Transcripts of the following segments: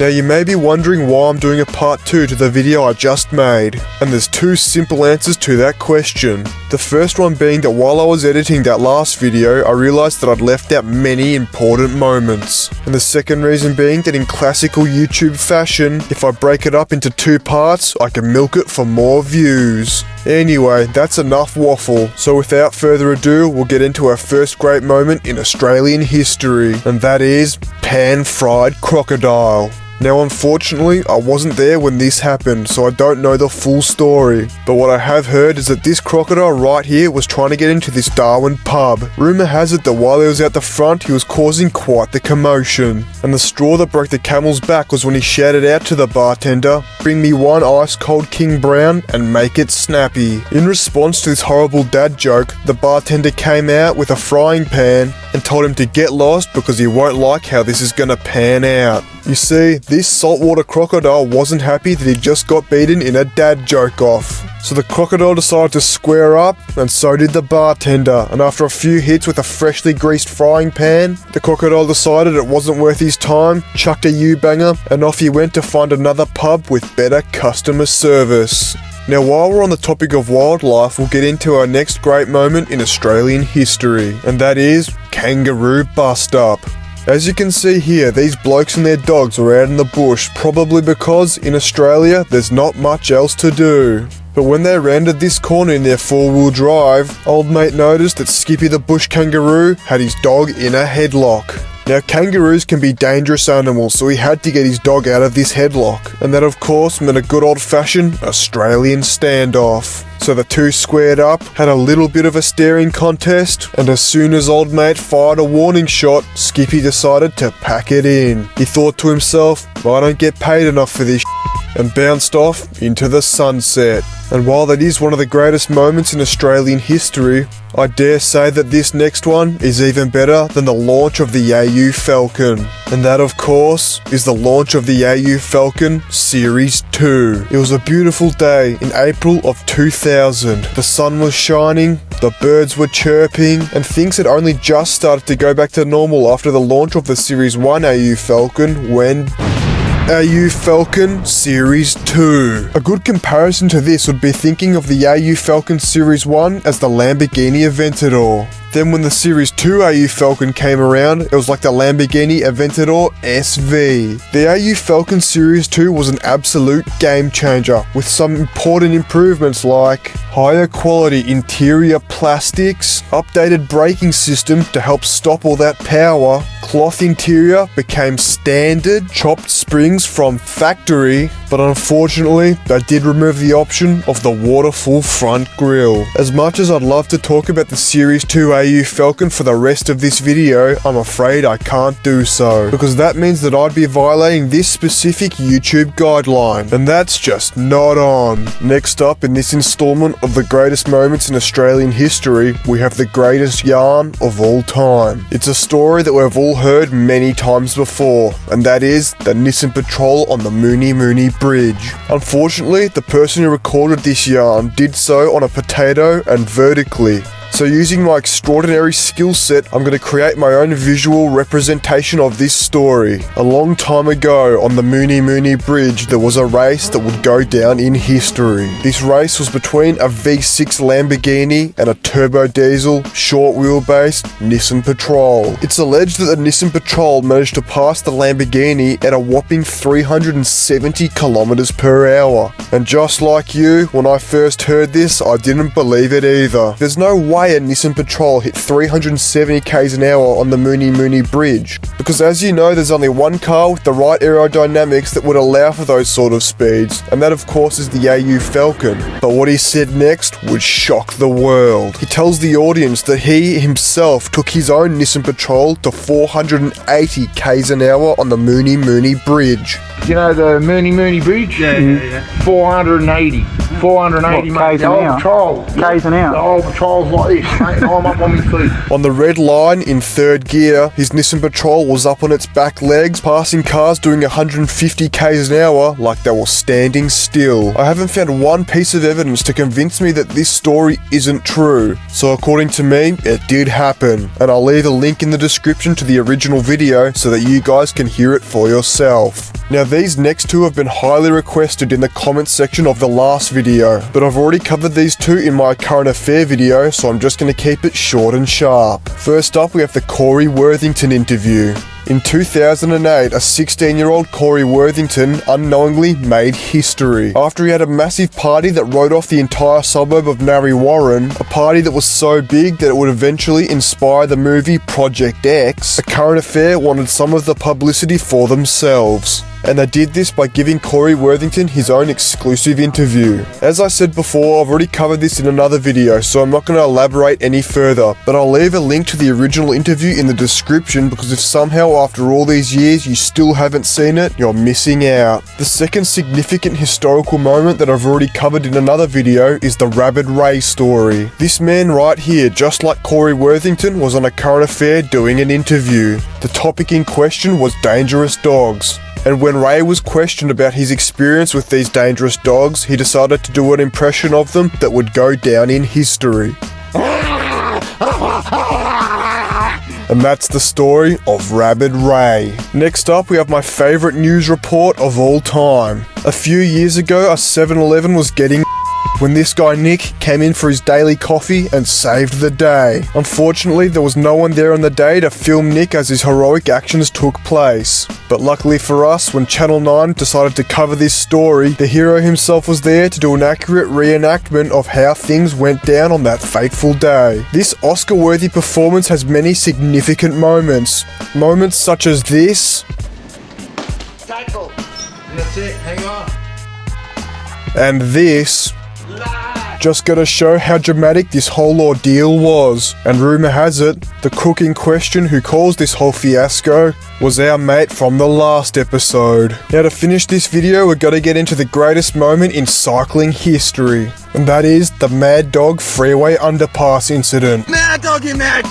Now you may be wondering why I'm doing a part 2 to the video I just made, and there's two simple answers to that question. The first one being that while I was editing that last video, I realized that I'd left out many important moments. And the second reason being that in classical YouTube fashion, if I break it up into 2 parts, I can milk it for more views. Anyway, that's enough waffle, so without further ado, we'll get into our first great moment in Australian history, and that is pan-fried crocodile. Now unfortunately, I wasn't there when this happened, so I don't know the full story. But what I have heard is that this crocodile right here was trying to get into this Darwin pub. Rumour has it that while he was out the front, he was causing quite the commotion. And the straw that broke the camel's back was when he shouted out to the bartender, "Bring me one ice cold King Brown and make it snappy." In response to this horrible dad joke, the bartender came out with a frying pan and told him to get lost because he won't like how this is gonna pan out. You see, this saltwater crocodile wasn't happy that he just got beaten in a dad joke off. So the crocodile decided to square up, and so did the bartender, and after a few hits with a freshly greased frying pan, the crocodile decided it wasn't worth his time, chucked a U-banger, and off he went to find another pub with better customer service. Now while we're on the topic of wildlife, we'll get into our next great moment in Australian history, and that is Kangaroo Bust-Up. As you can see here, these blokes and their dogs were out in the bush, probably because in Australia there's not much else to do. But when they rounded this corner in their 4-wheel drive, old mate noticed that Skippy the bush kangaroo had his dog in a headlock. Now kangaroos can be dangerous animals, so he had to get his dog out of this headlock, and that of course meant a good old-fashioned Australian standoff. So the two squared up, had a little bit of a staring contest, and as soon as old mate fired a warning shot, Skippy decided to pack it in. He thought to himself, I don't get paid enough for this and bounced off into the sunset. And while that is one of the greatest moments in Australian history, I dare say that this next one is even better than the launch of the AU Falcon. And that of course is the launch of the AU Falcon Series 2. It was a beautiful day in April of 2000. The sun was shining, the birds were chirping, and things had only just started to go back to normal after the launch of the Series 1 AU Falcon when AU Falcon Series 2. A good comparison to this would be thinking of the AU Falcon Series 1 as the Lamborghini Aventador. Then when the Series 2 AU Falcon came around, it was like the Lamborghini Aventador SV. The AU Falcon Series 2 was an absolute game changer, with some important improvements like higher quality interior plastics, updated braking system to help stop all that power, cloth interior became standard, chopped springs from factory, but unfortunately they did remove the option of the waterfall front grille. As much as I'd love to talk about the Series 2 AU Falcon for the rest of this video, I'm afraid I can't do so, because that means that I'd be violating this specific YouTube guideline, and that's just not on. Next up in this installment of the greatest moments in Australian history, we have the greatest yarn of all time. It's a story that we've all heard many times before, and that is the Nissan Patrol on the Mooney Mooney Bridge. Unfortunately, the person who recorded this yarn did so on a potato and vertically. So using my extraordinary skill set, I'm going to create my own visual representation of this story. A long time ago on the Mooney Mooney Bridge, there was a race that would go down in history. This race was between a V6 Lamborghini and a turbo diesel, short wheelbase Nissan Patrol. It's alleged that the Nissan Patrol managed to pass the Lamborghini at a whopping 370 kilometers per hour. And just like you, when I first heard this, I didn't believe it either. There's no way a Nissan Patrol hit 370 k's an hour on the Mooney Mooney Bridge, because as you know, there's only one car with the right aerodynamics that would allow for those sort of speeds, and that of course is the AU Falcon. But what he said next would shock the world. He tells the audience that he himself took his own Nissan Patrol to 480 k's an hour on the Mooney Mooney Bridge. You know the Mooney Mooney Bridge? Yeah. 480 mate. The old patrol. K's an hour. The old patrol's like this, mate. I'm up on my feet. On the red line in third gear, his Nissan Patrol was up on its back legs, passing cars doing 150 k's an hour like they were standing still. I haven't found one piece of evidence to convince me that this story isn't true. So according to me, it did happen. And I'll leave a link in the description to the original video so that you guys can hear it for yourself. Now these next two have been highly requested in the comment section of the last video, but I've already covered these two in my current affair video, so I'm just going to keep it short and sharp. First up, we have the Corey Worthington interview. In 2008, a 16-year-old Corey Worthington unknowingly made history after he had a massive party that rode off the entire suburb of Narre Warren, a party that was so big that it would eventually inspire the movie Project X. A current affair wanted some of the publicity for themselves, and they did this by giving Corey Worthington his own exclusive interview. As I said before, I've already covered this in another video, so I'm not going to elaborate any further, but I'll leave a link to the original interview in the description, because if somehow after all these years you still haven't seen it, you're missing out. The second significant historical moment that I've already covered in another video is the Rabid Ray story. This man right here, just like Corey Worthington, was on a current affair doing an interview. The topic in question was dangerous dogs. And when Ray was questioned about his experience with these dangerous dogs, he decided to do an impression of them that would go down in history. And that's the story of Rabid Ray. Next up, we have my favourite news report of all time. A few years ago, a 7-Eleven was getting when this guy Nick came in for his daily coffee and saved the day. Unfortunately, there was no one there on the day to film Nick as his heroic actions took place. But luckily for us, when Channel 9 decided to cover this story, the hero himself was there to do an accurate reenactment of how things went down on that fateful day. This Oscar-worthy performance has many significant moments. Moments such as this. Tackle. That's it, hang on. And this. Just gotta show how dramatic this whole ordeal was. And rumour has it, the crook in question who caused this whole fiasco was our mate from the last episode. Now to finish this video, we're gonna get into the greatest moment in cycling history. And that is the Mad Dog Freeway Underpass incident. Mad Doggy Mad!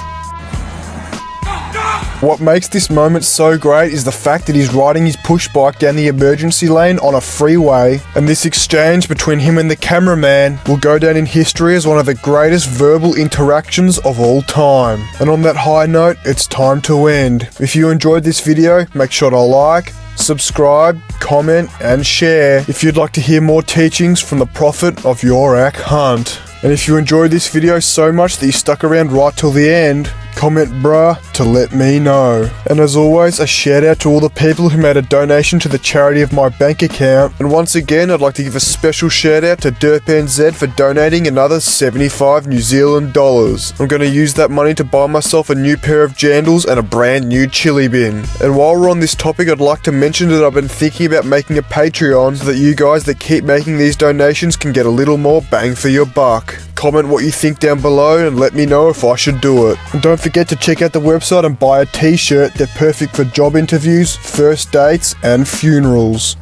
What makes this moment so great is the fact that he's riding his push bike down the emergency lane on a freeway, and this exchange between him and the cameraman will go down in history as one of the greatest verbal interactions of all time. And on that high note, it's time to end. If you enjoyed this video, make sure to like, subscribe, comment, and share if you'd like to hear more teachings from the prophet of Yorak Hunt. And if you enjoyed this video so much that you stuck around right till the end, comment bruh to let me know. And as always, a shout out to all the people who made a donation to the charity of my bank account. And once again, I'd like to give a special shout out to DerpNZ for donating another 75 New Zealand dollars. I'm going to use that money to buy myself a new pair of jandals and a brand new chili bin. And while we're on this topic, I'd like to mention that I've been thinking about making a Patreon so that you guys that keep making these donations can get a little more bang for your buck. Comment what you think down below and let me know if I should do it. And don't forget to check out the website and buy a t-shirt. They're perfect for job interviews, first dates, and funerals.